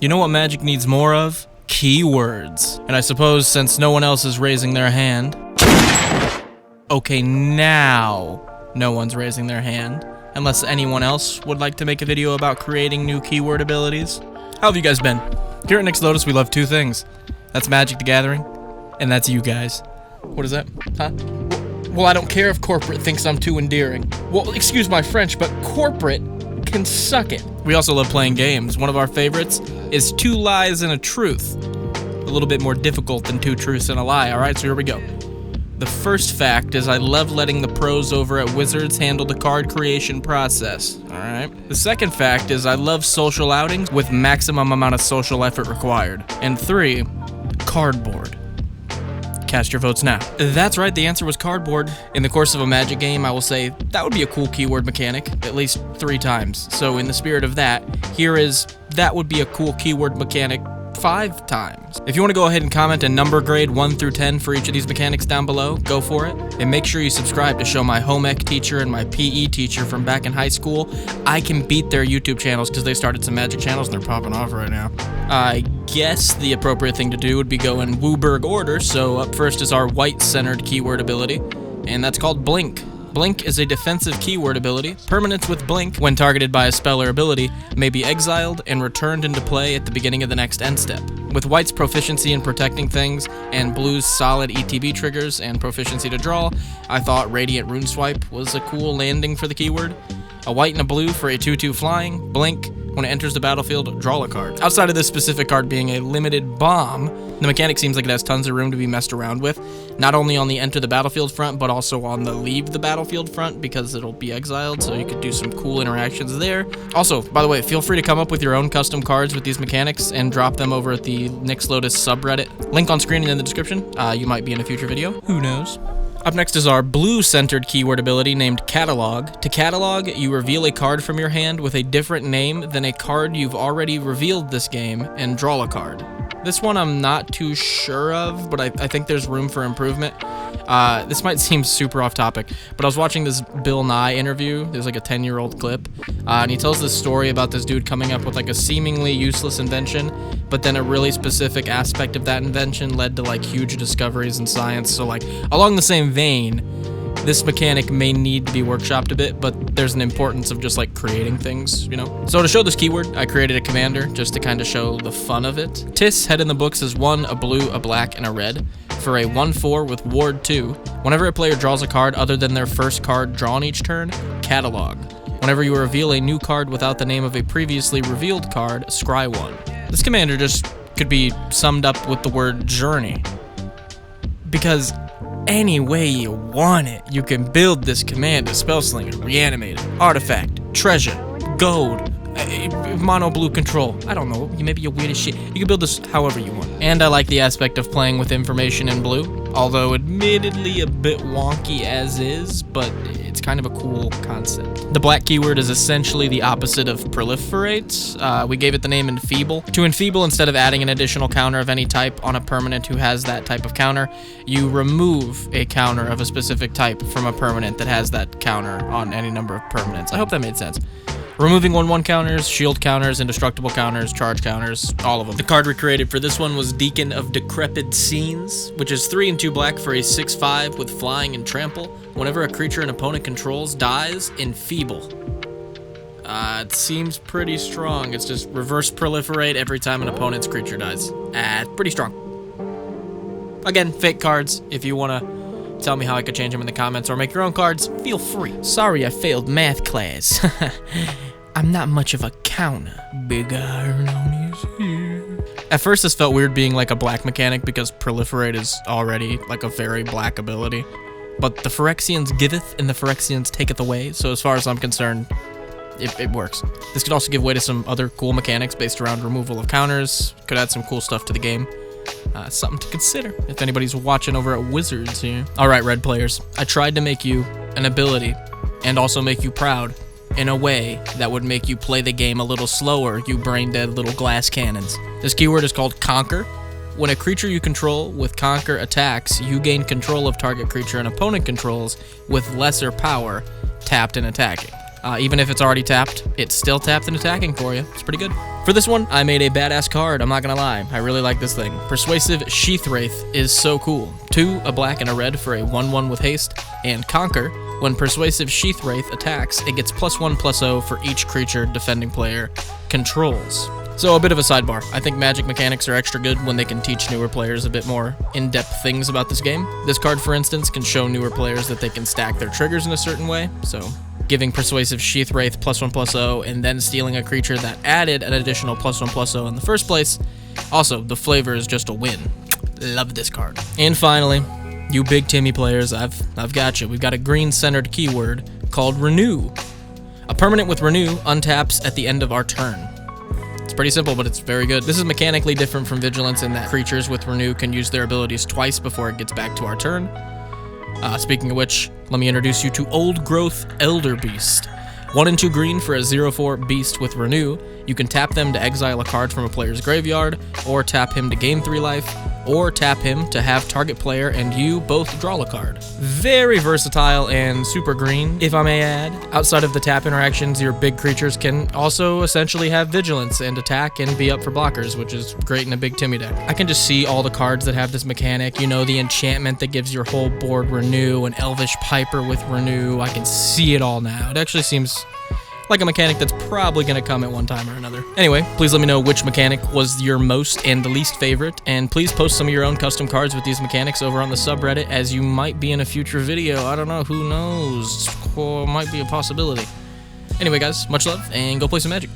You know what Magic needs more of? Keywords. And I suppose since no one else is raising their hand... Okay, now no one's raising their hand. Unless anyone else would like to make a video about creating new keyword abilities. How have you guys been? Here at Nick's Lotus, we love two things. That's Magic the Gathering, and that's you guys. What is that? Huh? Well, I don't care if corporate thinks I'm too endearing. Well, excuse my French, but corporate can suck it. We also love playing games. One of our favorites is Two Lies and a Truth. A little bit more difficult than Two Truths and a Lie, alright? So here we go. The first fact is I love letting the pros over at Wizards handle the card creation process, alright? The second fact is I love social outings with maximum amount of social effort required. And 3, cardboard. Cast your votes now. That's right, the answer was cardboard. In the course of a Magic game, I will say that would be a cool keyword mechanic, at least 3 times. So in the spirit of that, here is that would be a cool keyword mechanic 5 times. If you want to go ahead and comment a number grade 1 through 10 for each of these mechanics down below, go for it. And make sure you subscribe to show my home ec teacher and my PE teacher from back in high school I can beat their YouTube channels because they started some Magic channels and they're popping off right now. I guess the appropriate thing to do would be go in Wooburg order, so up first is our white-centered keyword ability, and that's called Blink. Blink is a defensive keyword ability. Permanents with Blink, when targeted by a spell or ability, may be exiled and returned into play at the beginning of the next end step. With White's proficiency in protecting things, and Blue's solid ETB triggers and proficiency to draw, I thought Radiant Runeswipe was a cool landing for the keyword. A white and a blue for a 2/2 flying, Blink. When it enters the battlefield, draw a card. Outside of this specific card being a limited bomb, the mechanic seems like it has tons of room to be messed around with, not only on the enter the battlefield front, but also on the leave the battlefield front, because it'll be exiled, so you could do some cool interactions there. Also, by the way, feel free to come up with your own custom cards with these mechanics and drop them over at the Nick's Lotus subreddit. Link on screen and in the description. You might be in a future video. Who knows? Up next is our blue-centered keyword ability named Catalog. To catalog, you reveal a card from your hand with a different name than a card you've already revealed this game, and draw a card. This one I'm not too sure of, but I think there's room for improvement. This might seem super off topic, but I was watching this Bill Nye interview. There's like a 10-year-old clip, and he tells this story about this dude coming up with like a seemingly useless invention, but then a really specific aspect of that invention led to like huge discoveries in science. So like along the same vein, this mechanic may need to be workshopped a bit, but there's an importance of just like creating things, you know? So to show this keyword, I created a commander just to kind of show the fun of it. Tis, head in the books, is 1, a blue, a black, and a red. For a 1/4 with Ward 2, whenever a player draws a card other than their first card drawn each turn, catalog. Whenever you reveal a new card without the name of a previously revealed card, scry 1. This commander just could be summed up with the word journey. Because any way you want it, you can build this commander: Spellslinger, Reanimator, Artifact, Treasure, Gold, mono blue control. I don't know, maybe you're weird as shit. You can build this however you want. And I like the aspect of playing with information in blue, although admittedly a bit wonky as is, but it's kind of a cool concept. The black keyword is essentially the opposite of proliferate. We gave it the name Enfeeble. To enfeeble, instead of adding an additional counter of any type on a permanent who has that type of counter, you remove a counter of a specific type from a permanent that has that counter on any number of permanents. I hope that made sense. Removing 1/1 counters, shield counters, indestructible counters, charge counters, all of them. The card we created for this one was Deacon of Decrepid Scenes, which is 3 and 2 black for a 6/5 with flying and trample. Whenever a creature an opponent controls dies, enfeeble. It seems pretty strong. It's just reverse proliferate every time an opponent's creature dies. Pretty strong. Again, fake cards. If you want to tell me how I could change them in the comments or make your own cards, feel free. Sorry I failed math class. I'm not much of a counter. Big iron on his head. At first this felt weird being like a black mechanic because proliferate is already like a very black ability. But the Phyrexians giveth and the Phyrexians taketh away, so as far as I'm concerned, it works. This could also give way to some other cool mechanics based around removal of counters. Could add some cool stuff to the game. Something to consider if anybody's watching over at Wizards here. Alright, red players, I tried to make you an ability and also make you proud in a way that would make you play the game a little slower, you brain-dead little glass cannons. This keyword is called Conquer. When a creature you control with Conquer attacks, you gain control of target creature an opponent controls with lesser power, tapped and attacking. Even if it's already tapped, it's still tapped and attacking for you. It's pretty good. For this one, I made a badass card, I'm not gonna lie. I really like this thing. Persuasive Sheathwraith is so cool. 2, a black and a red for a 1/1 with haste, and Conquer. When Persuasive Sheathwraith attacks, it gets +1/+0 for each creature defending player controls. So a bit of a sidebar. I think Magic mechanics are extra good when they can teach newer players a bit more in-depth things about this game. This card, for instance, can show newer players that they can stack their triggers in a certain way, so giving Persuasive Sheathwraith +1/+0 and then stealing a creature that added an additional +1/+0 in the first place. Also, the flavor is just a win. Love this card. And finally, you big Timmy players, I've got you. We've got a green-centered keyword called Renew. A permanent with Renew untaps at the end of our turn. It's pretty simple, but it's very good. This is mechanically different from Vigilance in that creatures with Renew can use their abilities twice before it gets back to our turn. Speaking of which, let me introduce you to Old Growth Elder Beast. 1 and 2 green for a 0/4 beast with Renew. You can tap them to exile a card from a player's graveyard, or tap him to gain 3 life, or tap him to have target player and you both draw a card. Very versatile and super green, if I may add. Outside of the tap interactions, your big creatures can also essentially have Vigilance and attack and be up for blockers, which is great in a big Timmy deck. I can just see all the cards that have this mechanic. You know, the enchantment that gives your whole board Renew, an Elvish Piper with Renew. I can see it all now. It actually seems like a mechanic that's probably going to come at one time or another. Anyway, please let me know which mechanic was your most and the least favorite, and please post some of your own custom cards with these mechanics over on the subreddit, as you might be in a future video. I don't know, who knows? Might be a possibility. Anyway guys, much love, and go play some Magic.